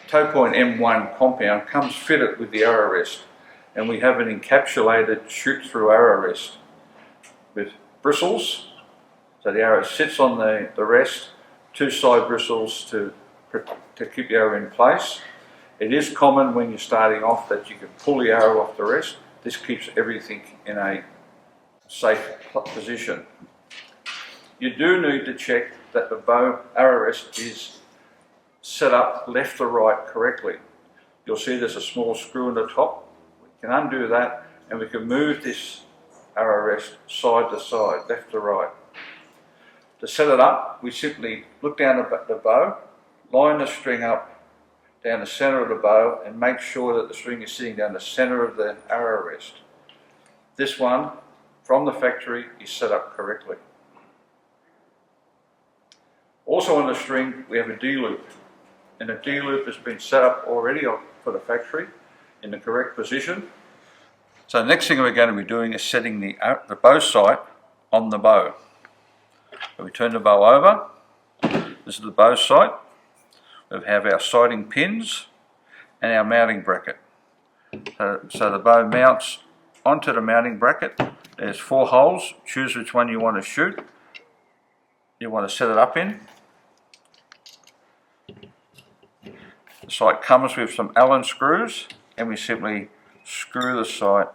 Topoint M1 compound comes fitted with the arrow rest, and we have an encapsulated shoot-through arrow rest with bristles, so the arrow sits on the rest, two side bristles to keep the arrow in place. It is common when you're starting off that you can pull the arrow off the rest. This keeps everything in a safe position. You do need to check that the bow arrow rest is set up left to right correctly. You'll see there's a small screw in the top. We can undo that and we can move this arrow rest side to side, left to right. To set it up, we simply look down the bow, line the string up down the center of the bow and make sure that the string is sitting down the center of the arrow rest. This one, from the factory, is set up correctly. Also on the string, we have a D-loop, and the D-loop has been set up already for the factory in the correct position. So the next thing we're going to be doing is setting the bow sight on the bow. So we turn the bow over. This is the bow sight. We have our sighting pins and our mounting bracket. So the bow mounts onto the mounting bracket. There's 4 holes. Choose which one you want to shoot. You want to set it up in. The sight comes with some Allen screws, and we simply screw the sight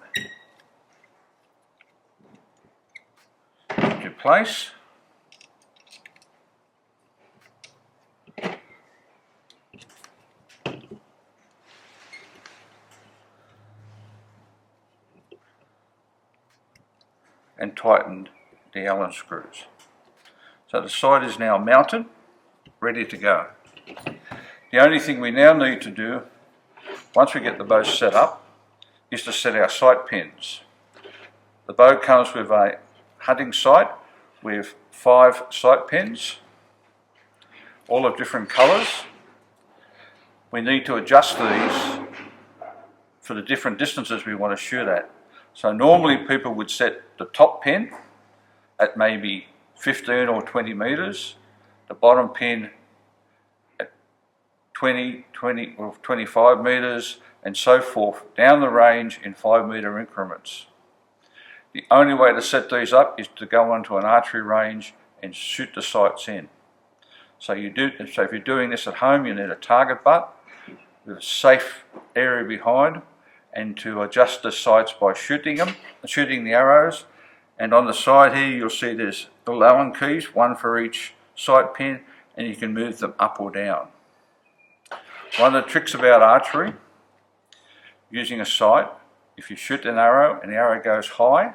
into place. And tighten the Allen screws. So the sight is now mounted, ready to go. The only thing we now need to do, once we get the bow set up, is to set our sight pins. The bow comes with a hunting sight with 5 sight pins, all of different colours. We need to adjust these for the different distances we want to shoot at. So normally people would set the top pin at maybe 15 or 20 metres, the bottom pin at 20 or 25 metres, and so forth, down the range in 5 metre increments. The only way to set these up is to go onto an archery range and shoot the sights in. So if you're doing this at home, you need a target butt with a safe area behind, and to adjust the sights by shooting the arrows. And on the side here you'll see there's little Allen keys, 1 for each sight pin, and you can move them up or down. One of the tricks about archery, using a sight, if you shoot an arrow and the arrow goes high,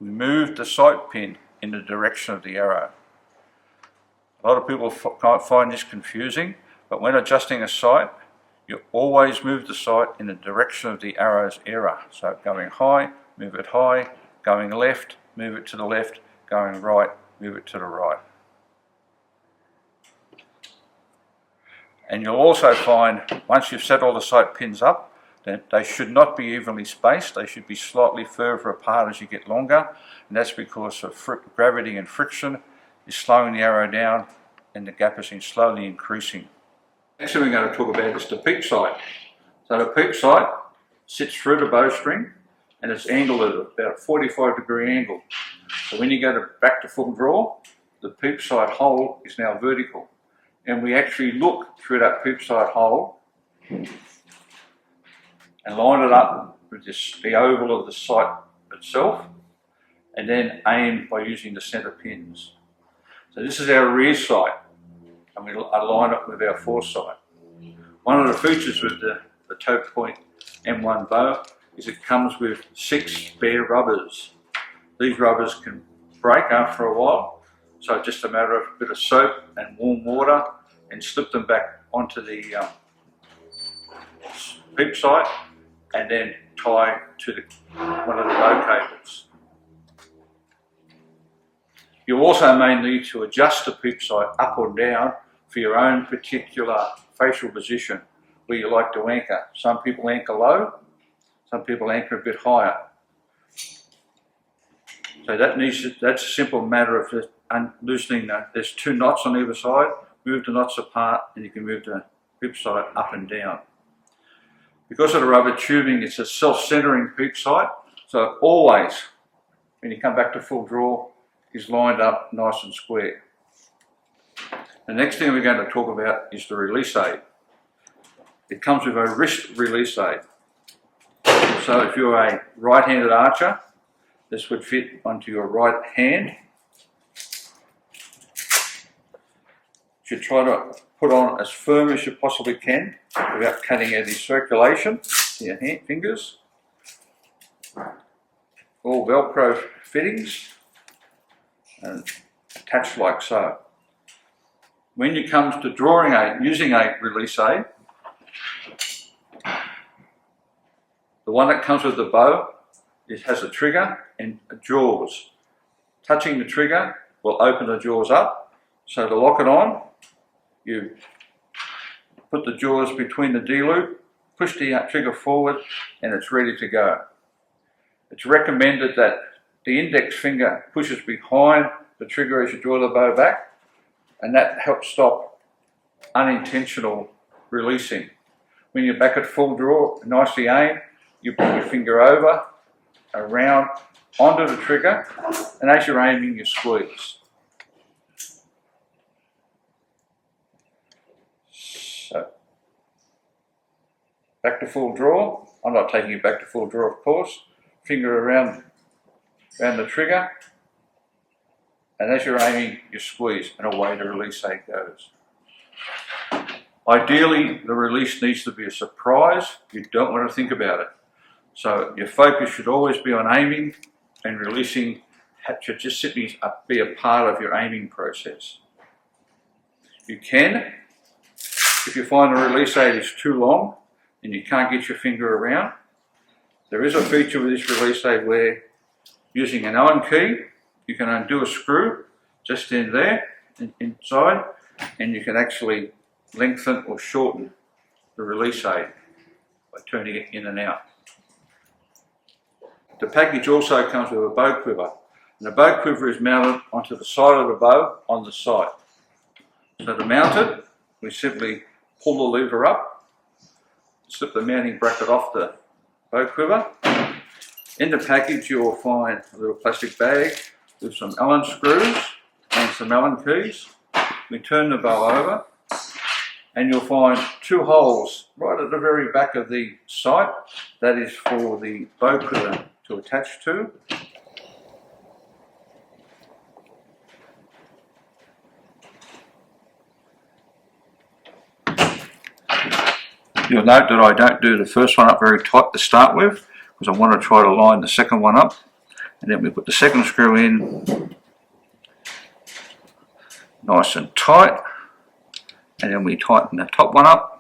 we move the sight pin in the direction of the arrow. A lot of people find this confusing, but when adjusting a sight, you always move the sight in the direction of the arrow's error. So going high, move it high, going left, move it to the left, going right, move it to the right. And you'll also find, once you've set all the sight pins up, that they should not be evenly spaced. They should be slightly further apart as you get longer, and that's because of gravity and friction is slowing the arrow down, and the gap is slowly increasing. Next thing we're going to talk about is the peep sight. So the peep sight sits through the bowstring, and it's angled at about a 45-degree angle. So when you go back to full draw, the peep sight hole is now vertical. And we actually look through that peep sight hole and line it up with the oval of the sight itself, and then aim by using the centre pins. So this is our rear sight, and we align it with our foresight. One of the features with the Topoint M1 bow is it comes with 6 spare rubbers. These rubbers can break after a while, so it's just a matter of a bit of soap and warm water and slip them back onto the peep sight and then tie to one of the bow cables. You also may need to adjust the peep sight up or down for your own particular facial position where you like to anchor. Some people anchor low, some people anchor a bit higher. So that's a simple matter of loosening there's 2 knots on either side, move the knots apart and you can move the peep sight up and down. Because of the rubber tubing, it's a self-centering peep sight, so always, when you come back to full draw, is lined up nice and square. The next thing we're going to talk about is the release aid. It comes with a wrist release aid. So if you're a right-handed archer, this would fit onto your right hand. You should try to put on as firm as you possibly can without cutting any circulation to your fingers. All Velcro fittings and attached like so. When it comes to drawing aid, using a release aid, the one that comes with the bow, it has a trigger and jaws. Touching the trigger will open the jaws up. So to lock it on, you put the jaws between the D-loop, push the trigger forward, and it's ready to go. It's recommended that the index finger pushes behind the trigger as you draw the bow back, and that helps stop unintentional releasing. When you're back at full draw, nicely aimed, you put your finger over, around, onto the trigger, and as you're aiming, you squeeze. So, back to full draw. I'm not taking you back to full draw, of course. Finger around the trigger, and as you're aiming, you squeeze, and away the release aid goes. Ideally, the release needs to be a surprise. You don't want to think about it. So your focus should always be on aiming, and releasing should just simply be a part of your aiming process. You can, if you find the release aid is too long and you can't get your finger around, there is a feature with this release aid where, using an Allen key, you can undo a screw just in there, inside, and you can actually lengthen or shorten the release aid by turning it in and out. The package also comes with a bow quiver, and the bow quiver is mounted onto the side of the bow on the side. So to mount it, we simply pull the lever up, slip the mounting bracket off the bow quiver. In the package you will find a little plastic bag with some Allen screws and some Allen keys. We turn the bow over, and you'll find two holes right at the very back of the sight. That is for the bow quiver to attach to. You'll note that I don't do the first one up very tight to start with, because I want to try to line the second one up, and then we put the second screw in nice and tight, and then we tighten the top one up.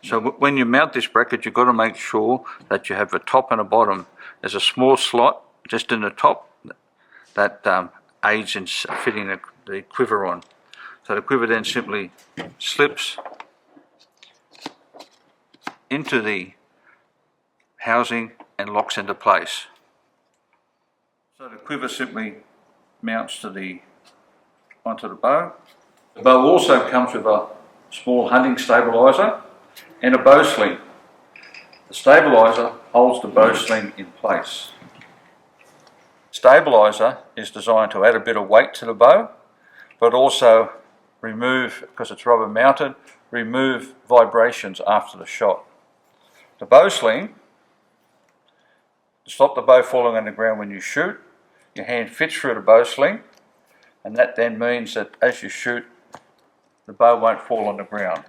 So when you mount this bracket, you've got to make sure that you have a top and a bottom. There's a small slot just in the top that aids in fitting the quiver on. So the quiver then simply slips into the housing and locks into place. So the quiver simply mounts to onto the bow. The bow also comes with a small hunting stabiliser and a bow sling. The stabiliser holds the bow sling in place. Stabiliser is designed to add a bit of weight to the bow, but also remove, because it's rubber mounted, remove vibrations after the shot. The bow sling, to stop the bow falling on the ground when you shoot, your hand fits through the bow sling, and that then means that as you shoot, the bow won't fall on the ground.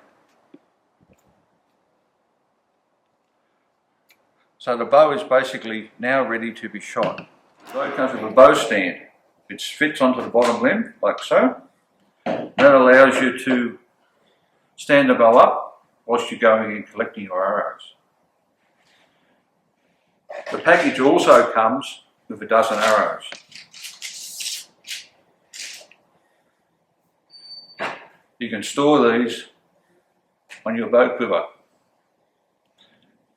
So the bow is basically now ready to be shot. The bow comes with a bow stand. It fits onto the bottom limb, like so. That allows you to stand the bow up whilst you're going and collecting your arrows. The package also comes with a dozen arrows. You can store these on your bow quiver.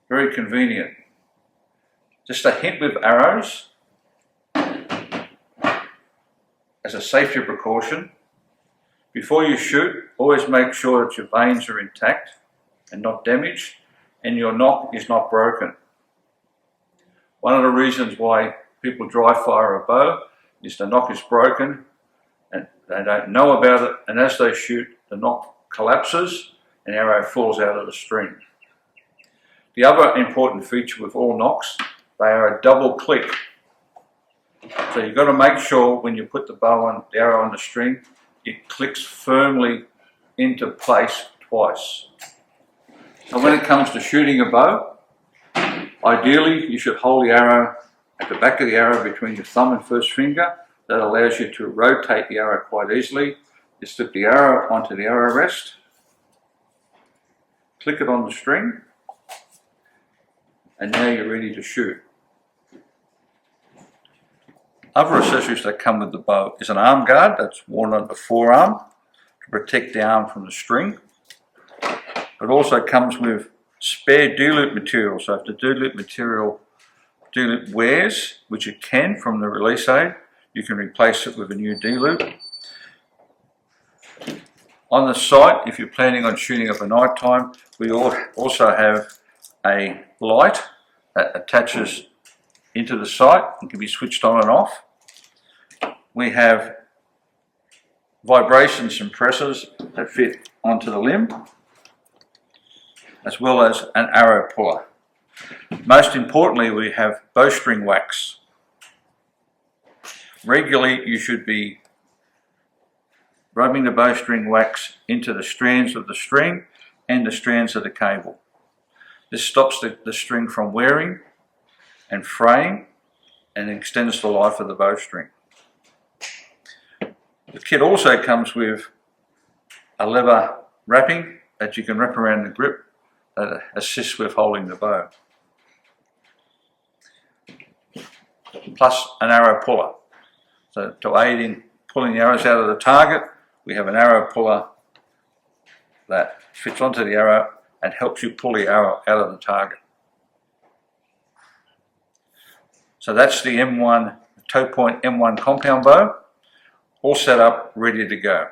Very convenient. Just a hint with arrows, as a safety precaution, Before you shoot, always make sure that your vanes are intact and not damaged, and your nock is not broken. One of the reasons why people dry fire a bow is the nock is broken and they don't know about it, and as they shoot, the nock collapses and arrow falls out of the string. The other important feature with all nocks, they are a double click. So you've got to make sure when you put the arrow on the string, it clicks firmly into place twice. And when it comes to shooting a bow, ideally you should hold the arrow at the back of the arrow between your thumb and first finger. That allows you to rotate the arrow quite easily. You slip the arrow onto the arrow rest, click it on the string, and now you're ready to shoot. Other accessories that come with the bow is an arm guard that's worn on the forearm to protect the arm from the string. It also comes with spare D-loop material, so if the D-loop wears, which it can from the release aid, you can replace it with a new D-loop. On the sight, if you're planning on shooting up at night time, we also have a light that attaches into the sight and can be switched on and off. We have vibration suppressors that fit onto the limb, as well as an arrow puller. Most importantly, we have bowstring wax. Regularly, you should be rubbing the bowstring wax into the strands of the string and the strands of the cable. This stops the string from wearing and fraying and extends the life of the bowstring. The kit also comes with a leather wrapping that you can wrap around the grip that assists with holding the bow. Plus an arrow puller. So to aid in pulling the arrows out of the target, we have an arrow puller that fits onto the arrow and helps you pull the arrow out of the target. So that's the M1 Topoint M1 compound bow, all set up, ready to go.